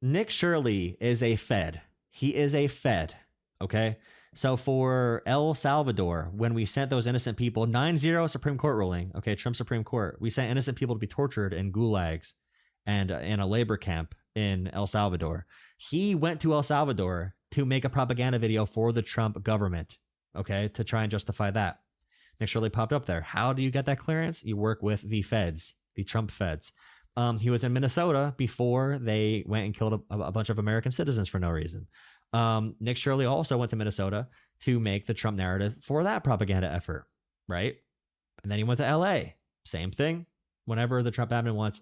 Nick Shirley is a Fed. He is a Fed. Okay. So for El Salvador, when we sent those innocent people, 9-0 Supreme Court ruling, okay, Trump Supreme Court, we sent innocent people to be tortured in gulags and in a labor camp in El Salvador. He went to El Salvador to make a propaganda video for the Trump government, okay, to try and justify that. Nick Shirley popped up there. How do you get that clearance? You work with the feds, the Trump feds. He was in Minnesota before they went and killed a bunch of American citizens for no reason. Nick Shirley also went to Minnesota to make the Trump narrative for that propaganda effort, right? And then he went to LA. Same thing. Whenever the Trump admin wants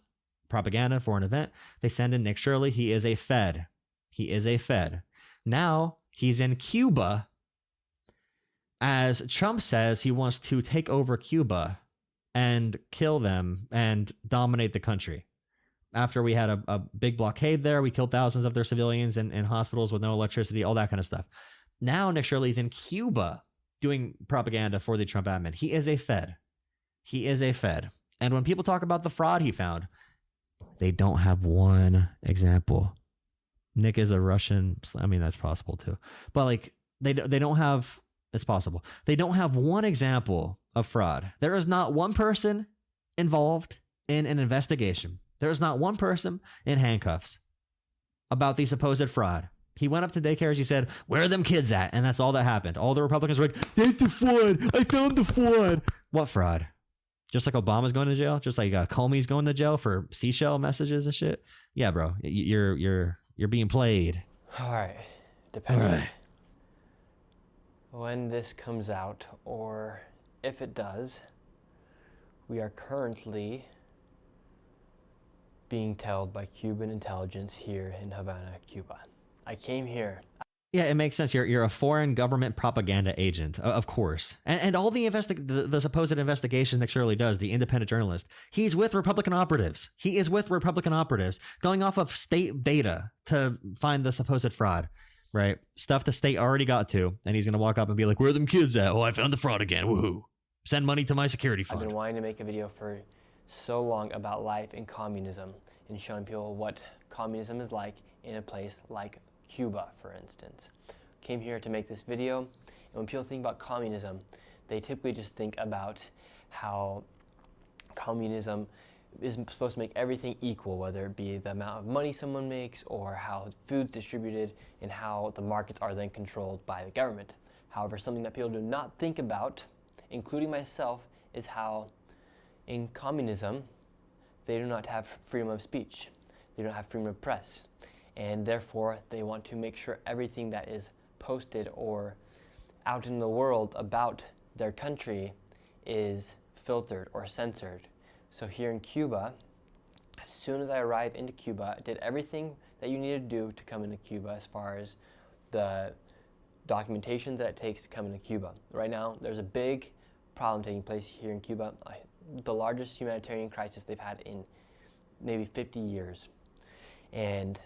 propaganda for an event, they send in Nick Shirley. He is a Fed. He is a Fed. Now he's in Cuba as Trump says he wants to take over Cuba and kill them and dominate the country. After we had a big blockade there, we killed thousands of their civilians in hospitals with no electricity, all that kind of stuff. Now Nick Shirley's in Cuba doing propaganda for the Trump admin. He is a Fed. He is a Fed. And when people talk about the fraud he found, they don't have one example. Nick is a Russian. I mean, that's possible too. But like they don't have, it's possible. They don't have one example of fraud. There is not one person involved in an investigation. There is not one person in handcuffs about the supposed fraud. He went up to daycares. He said, "Where are them kids at?" And that's all that happened. All the Republicans were like, "There's the fraud. I found the fraud." What fraud? Just like Obama's going to jail? Just like Comey's going to jail for seashell messages and shit? Yeah, bro. You're being played. All right. Depending when this comes out, or if it does, we are currently being told by Cuban intelligence here in Havana, Cuba. I came here. Yeah, it makes sense. You're a foreign government propaganda agent, of course. And all the supposed investigations that Shirley does, the independent journalist, he's with Republican operatives. He is with Republican operatives going off of state data to find the supposed fraud, right? Stuff the state already got to. And he's going to walk up and be like, "Where are them kids at? Oh, I found the fraud again. Woohoo. Send money to my security fund." I've been wanting to make a video for so long about life in communism and showing people what communism is like in a place like Cuba, for instance. Came here to make this video, and when people think about communism, they typically just think about how communism is supposed to make everything equal, whether it be the amount of money someone makes or how food's distributed and how the markets are then controlled by the government. However, something that people do not think about, including myself, is how in communism, they do not have freedom of speech. They don't have freedom of press. And therefore, they want to make sure everything that is posted or out in the world about their country is filtered or censored. So here in Cuba, as soon as I arrived into Cuba, I did everything that you need to do to come into Cuba as far as the documentations that it takes to come into Cuba. Right now, there's a big problem taking place here in Cuba, the largest humanitarian crisis they've had in maybe 50 years. And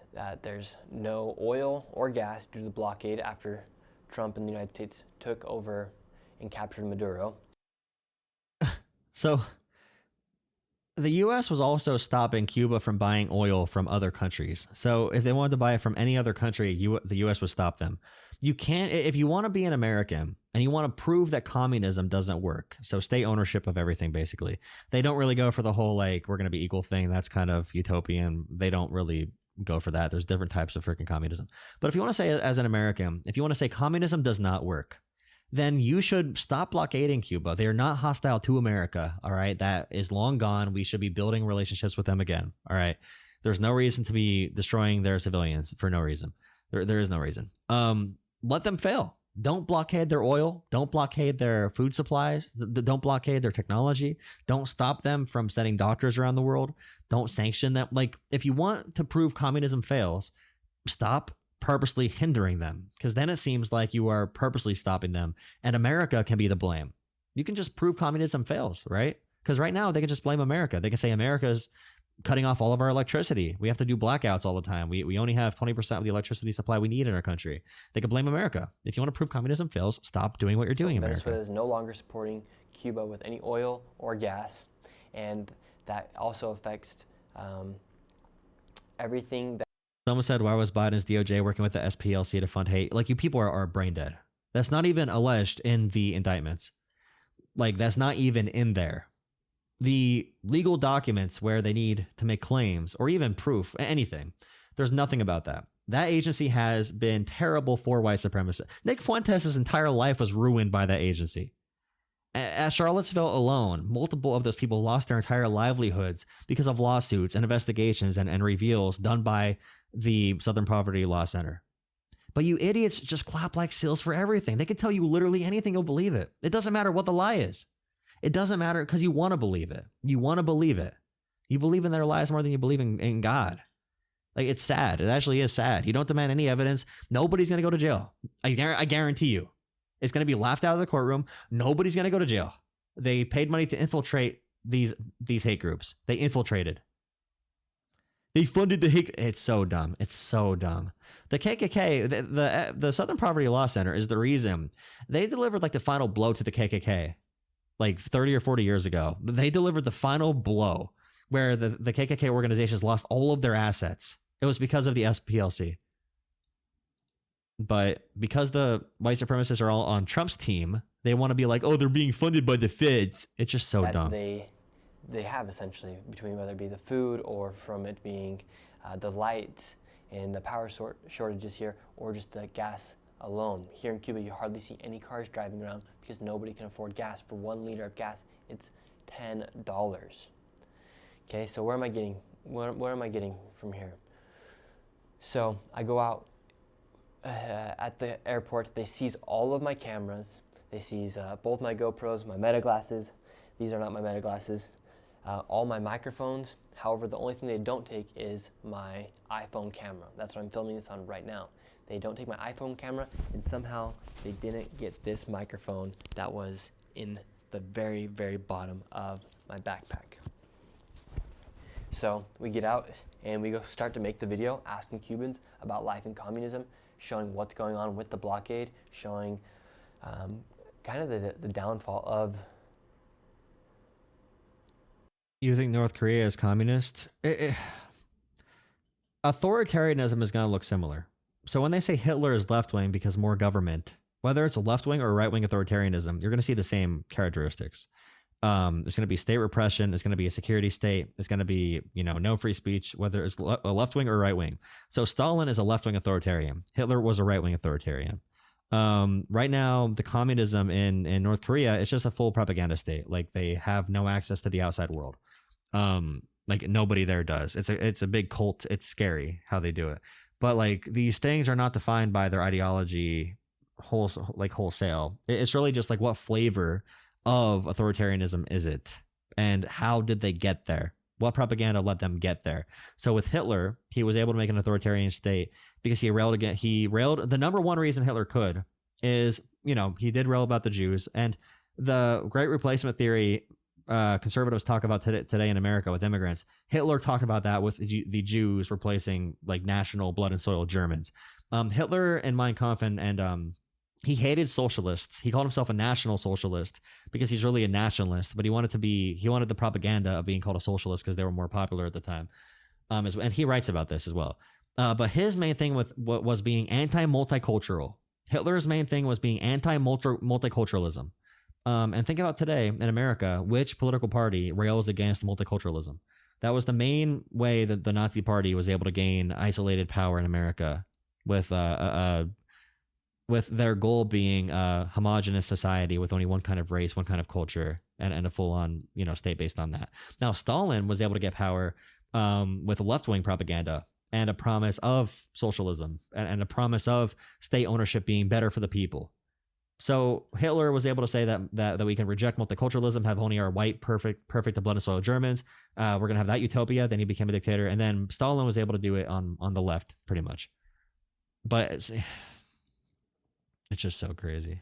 there's no oil or gas due to the blockade after Trump and the United States took over and captured Maduro. So the U.S. was also stopping Cuba from buying oil from other countries. So if they wanted to buy it from any other country, the U.S. would stop them. You can't, if you want to be an American and you want to prove that communism doesn't work, so state ownership of everything, basically, they don't really go for the whole, like, we're going to be equal thing. That's kind of utopian. They don't really go for that. There's different types of freaking communism. But if you want to say, as an American, if you want to say communism does not work, then you should stop blockading Cuba. They are not hostile to America. All right. That is long gone. We should be building relationships with them again. All right. There's no reason to be destroying their civilians for no reason. There is no reason. Let them fail. Don't blockade their oil. Don't blockade their food supplies. Don't blockade their technology. Don't stop them from sending doctors around the world. Don't sanction them. Like, if you want to prove communism fails, stop purposely hindering them, because then it seems like you are purposely stopping them and America can be the blame. You can just prove communism fails, right? Because right now they can just blame America. They can say America's cutting off all of our electricity. We have to do blackouts all the time. We only have 20% of the electricity supply we need in our country. They can blame America. If you want to prove communism fails, stop doing what you're doing, America. Venezuela is no longer supporting Cuba with any oil or gas, and that also affects everything that Someone said, why was Biden's DOJ working with the SPLC to fund hate? Like, you people are brain dead. That's not even alleged in the indictments. Like, that's not even in there. The legal documents where they need to make claims or even proof, anything, there's nothing about that. That agency has been terrible for white supremacists. Nick Fuentes' entire life was ruined by that agency. At Charlottesville alone, multiple of those people lost their entire livelihoods because of lawsuits and investigations and reveals done by the Southern Poverty Law Center. But you idiots just clap like seals for everything. They can tell you literally anything, you'll believe it. It doesn't matter what the lie is. It doesn't matter because you want to believe it. You want to believe it. You believe in their lies more than you believe in God. Like, it's sad. It actually is sad. You don't demand any evidence. Nobody's going to go to jail. I guarantee you. It's going to be laughed out of the courtroom. Nobody's going to go to jail. They paid money to infiltrate these hate groups. They infiltrated. They funded the hate. It's so dumb. It's so dumb. The KKK, the Southern Poverty Law Center is the reason they delivered like the final blow to the KKK like 30 or 40 years ago. They delivered the final blow where the KKK organizations lost all of their assets. It was because of the SPLC. But because the white supremacists are all on Trump's team, they want to be like, oh, they're being funded by the feds. It's just so dumb. They have essentially, between whether it be the food or from it being the light and the power shortages here, or just the gas alone. Here in Cuba, you hardly see any cars driving around because nobody can afford gas. For 1 liter of gas, it's $10. Okay, so where am I getting from here? So I go out at the airport. They seize all of my cameras. They seize both my GoPros, my Meta glasses. These are not my Meta glasses. All my microphones. However, the only thing they don't take is my iPhone camera. That's what I'm filming this on right now. They don't take my iPhone camera, and somehow they didn't get this microphone that was in the very, very bottom of my backpack. So we get out and we go start to make the video asking Cubans about life in communism, showing what's going on with the blockade, showing kind of the downfall of. You think North Korea is communist? Authoritarianism is going to look similar. So when they say Hitler is left-wing because more government, whether it's a left-wing or right-wing authoritarianism, you're going to see the same characteristics. There's going to be state repression. It's going to be a security state. It's going to be, no free speech, whether it's a left-wing or right-wing. So Stalin is a left-wing authoritarian. Hitler was a right-wing authoritarian. Right now, the communism in North Korea is just a full propaganda state. Like, they have no access to the outside world. Like, nobody there does. It's a big cult. It's scary how they do it. But like, these things are not defined by their ideology wholesale. It's really just like, what flavor of authoritarianism is it? And how did they get there? What propaganda let them get there? So with Hitler, he was able to make an authoritarian state because he railed. The number one reason Hitler could is, he did rail about the Jews, and the Great Replacement theory. Conservatives talk about today in America with immigrants. Hitler talked about that with the Jews replacing like national blood and soil Germans. Hitler and Mein Kampf and he hated socialists. He called himself a national socialist because he's really a nationalist, but he wanted the propaganda of being called a socialist because they were more popular at the time. And he writes about this as well. But his main thing was being anti-multicultural. Hitler's main thing was being anti-multiculturalism. And think about today in America, which political party rails against multiculturalism? That was the main way that the Nazi Party was able to gain isolated power in America, with their goal being a homogenous society with only one kind of race, one kind of culture, and a full-on state based on that. Now Stalin was able to get power with left-wing propaganda and a promise of socialism and a promise of state ownership being better for the people. So Hitler was able to say that we can reject multiculturalism, have only our white, perfect blood and soil Germans. We're going to have that utopia. Then he became a dictator. And then Stalin was able to do it on the left, pretty much. But it's just so crazy.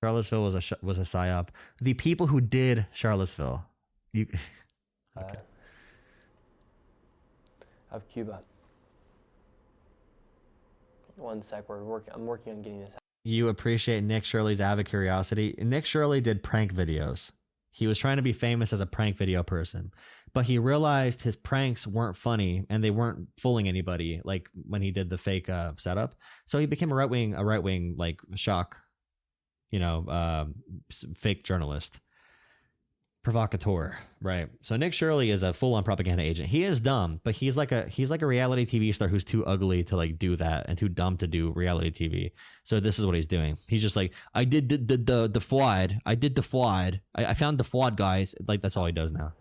Charlottesville was a psyop. The people who did Charlottesville. Okay. Of Cuba. One sec, I'm working on getting this out. You appreciate Nick Shirley's avid curiosity. Nick Shirley did prank videos. He was trying to be famous as a prank video person, but he realized his pranks weren't funny and they weren't fooling anybody. Like when he did the fake setup, so he became a right wing like shock, fake journalist. Provocateur, right? So Nick Shirley is a full-on propaganda agent. He is dumb, but he's like a reality TV star who's too ugly to like do that and too dumb to do reality TV. So this is what he's doing. He's just like, I did the FWAD. I did the FWAD. I found the FWAD guys. Like that's all he does now.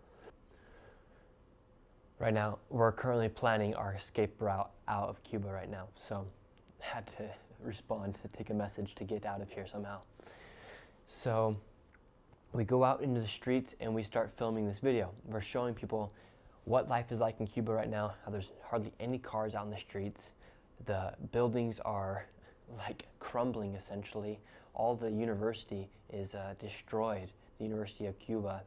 Right now, we're currently planning our escape route out of Cuba right now. So had to respond to take a message to get out of here somehow. So we go out into the streets and we start filming this video. We're showing people what life is like in Cuba right now, how there's hardly any cars out in the streets. The buildings are like crumbling essentially. All the university is destroyed, the University of Cuba.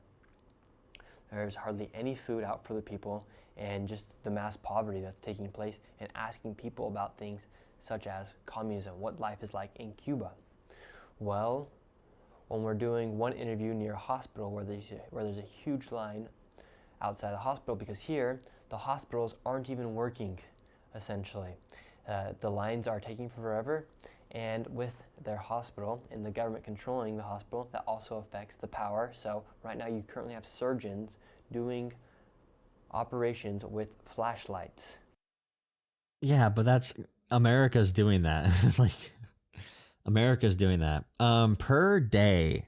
There's hardly any food out for the people, and just the mass poverty that's taking place, and asking people about things such as communism, what life is like in Cuba. Well, when we're doing one interview near a hospital where there's a huge line outside the hospital, because here the hospitals aren't even working essentially. The lines are taking forever, and with their hospital and the government controlling the hospital, that also affects the power. So right now you currently have surgeons doing operations with flashlights. Yeah, but that's America's doing that. Like America's doing that. Per day,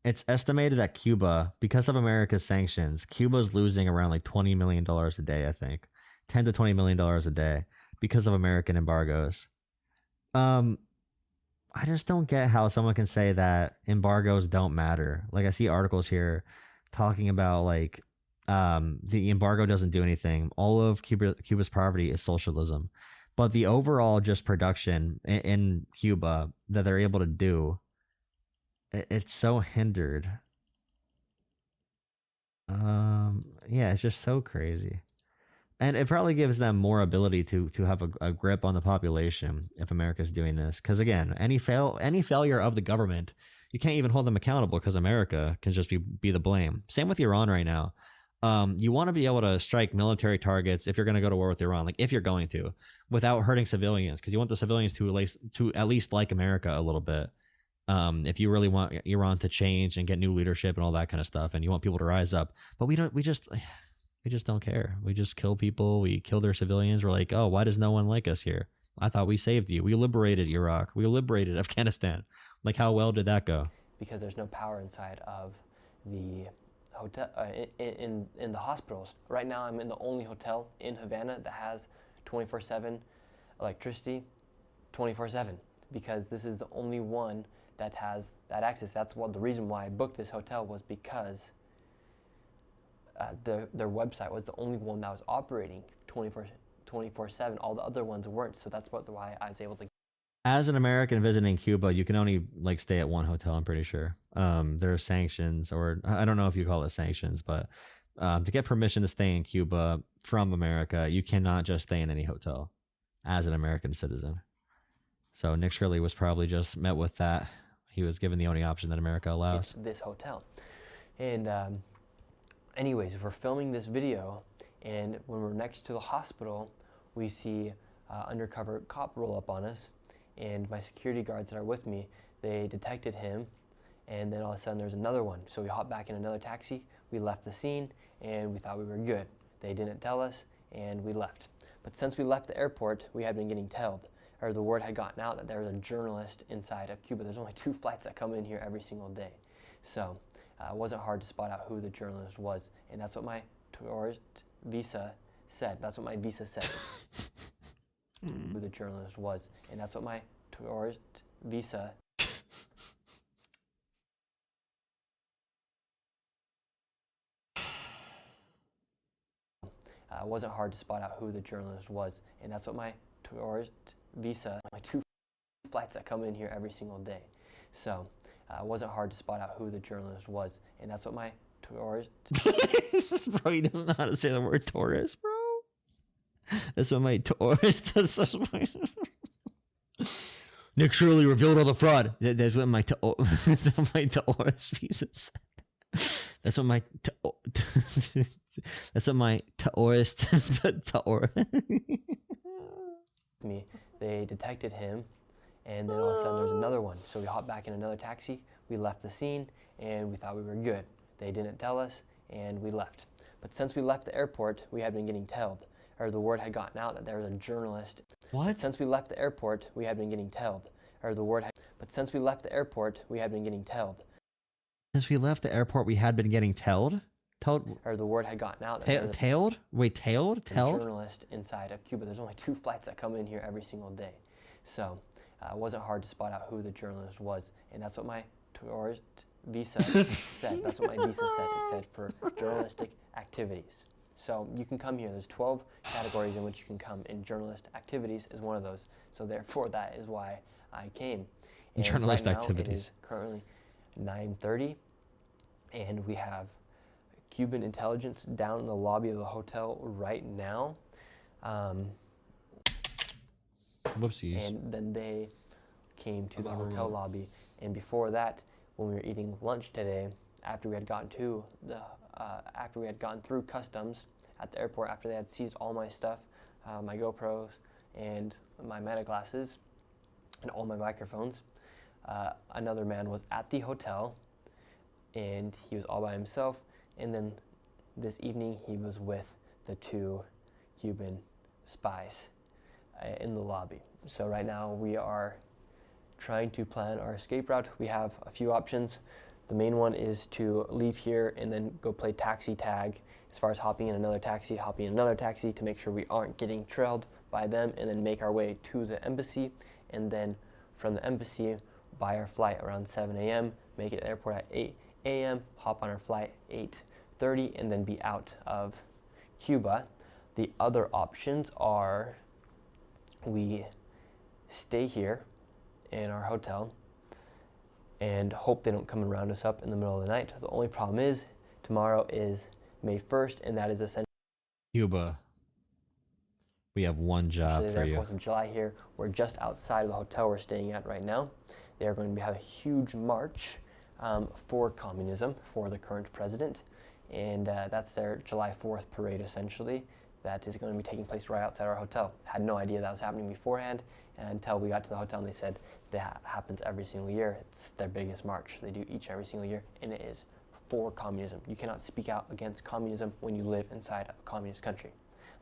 it's estimated that Cuba, because of America's sanctions, Cuba's losing around like $20 million a day, I think. $10 to $20 million a day because of American embargoes. I just don't get how someone can say that embargoes don't matter. Like I see articles here talking about like the embargo doesn't do anything. All of Cuba's poverty is socialism. But the overall just production in Cuba that they're able to do, it's so hindered. Yeah, it's just so crazy. And it probably gives them more ability to have a grip on the population if America's doing this. Because again, any failure of the government, you can't even hold them accountable because America can just be the blame. Same with Iran right now. You want to be able to strike military targets if you're going to go to war with Iran, like if you're going to, without hurting civilians, because you want the civilians to at least like America a little bit. If you really want Iran to change and get new leadership and all that kind of stuff, and you want people to rise up, but we just don't care. We just kill people. We kill their civilians. We're like, oh, why does no one like us here? I thought we saved you. We liberated Iraq. We liberated Afghanistan. Like, how well did that go? Because there's no power inside of the hotel, in the hospitals. Right now, I'm in the only hotel in Havana that has 24/7 electricity, 24/7, because this is the only one that has that access. That's what the reason why I booked this hotel was, because their website was the only one that was operating 24/7. All the other ones weren't, so that's why I was able to. As an American visiting Cuba, you can only like stay at one hotel, I'm pretty sure. There are sanctions, or I don't know if you call it sanctions, but to get permission to stay in Cuba from America, you cannot just stay in any hotel as an American citizen. So Nick Shirley was probably just met with that. He was given the only option that America allows. This hotel. And anyways, we're filming this video, and when we're next to the hospital, we see undercover cop roll up on us, and my security guards that are with me, they detected him, and then all of a sudden there's another one. So we hopped back in another taxi, we left the scene, and we thought we were good. They didn't tell us, and we left. But since we left the airport, we had been getting tailed, or the word had gotten out that there was a journalist inside of Cuba. There's only 2 flights that come in here every single day. So it wasn't hard to spot out who the journalist was, and that's what my tourist visa said. That's what my visa said. Who the journalist was, and that's what my tourist visa. It wasn't hard to spot out who the journalist was, and that's what my tourist visa. My 2 flights that come in here every single day. So it wasn't hard to spot out who the journalist was, and that's what my tourist. Bro, he doesn't know how to say the word tourist, bro. That's what my tourist. Nick Shirley revealed all the fraud. That's what my tourist visa said. That's what my that's what my tourist Me, they detected him, and then all of a sudden there was another one. So we hopped back in another taxi. We left the scene, and we thought we were good. They didn't tell us, and we left. But since we left the airport, we had been getting tailed, or the word had gotten out that there was a journalist. What? But since we left the airport, we had been getting tailed, or the word had. But since we left the airport, we had been getting tailed. Since we left the airport, we had been getting tailed. Or the word had gotten out that there was Tailed? Wait, tailed? a Tailed? journalist inside of Cuba. There's only 2 flights that come in here every single day, so it wasn't hard to spot out who the journalist was, and that's what my tourist visa said. That's what my visa said. It said for journalistic activities. So you can come here. There's 12 categories in which you can come, and journalist activities is one of those. So therefore, that is why I came. And Journalist right now activities. It is currently 9:30, and we have Cuban intelligence down in the lobby of the hotel right now. Whoopsies. And then they came to the hotel lobby. And before that, when we were eating lunch today, after we had gotten through customs at the airport, after they had seized all my stuff, my GoPros and my meta glasses and all my microphones, another man was at the hotel, and he was all by himself. And then this evening, he was with the 2 Cuban spies in the lobby. So right now, we are trying to plan our escape route. We have a few options. The main one is to leave here and then go play taxi tag, as far as hopping in another taxi to make sure we aren't getting trailed by them, and then make our way to the embassy, and then from the embassy, buy our flight around 7 a.m., make it to the airport at 8 a.m., hop on our flight 8:30, and then be out of Cuba. The other options are we stay here in our hotel and hope they don't come and round us up in the middle of the night. The only problem is tomorrow is May 1st, and that is essentially Cuba. We have one job for their you. 4th of July here. We're just outside of the hotel we're staying at right now. They are going to have a huge march for communism, for the current president, and that's their July 4th parade, essentially. That is going to be taking place right outside our hotel. Had no idea that was happening beforehand, and until we got to the hotel, and they said that happens every single year. It's their biggest march. They do each and every single year, and it is for communism. You cannot speak out against communism when you live inside of a communist country.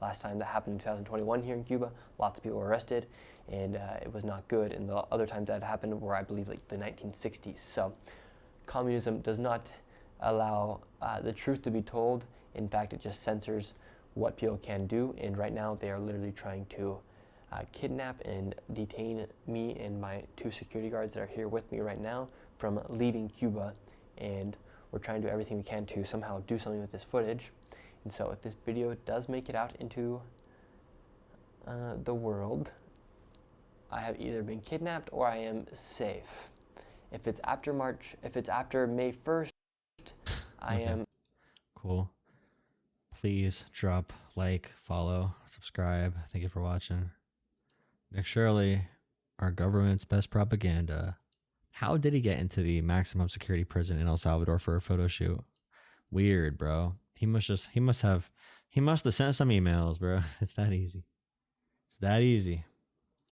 Last time that happened in 2021 here in Cuba, lots of people were arrested, and it was not good. And the other times that happened were, I believe, like the 1960s. So communism does not allow the truth to be told. In fact, it just censors what people can do. And right now they are literally trying to kidnap and detain me and my 2 security guards that are here with me right now from leaving Cuba. And we're trying to do everything we can to somehow do something with this footage. And so if this video does make it out into the world, I have either been kidnapped or I am safe. If it's after May 1st, I am. Cool. Please drop, like, follow, subscribe. Thank you for watching. Nick Shirley, our government's best propaganda. How did he get into the maximum security prison in El Salvador for a photo shoot? Weird, bro. He must have sent some emails, bro. It's that easy. It's that easy.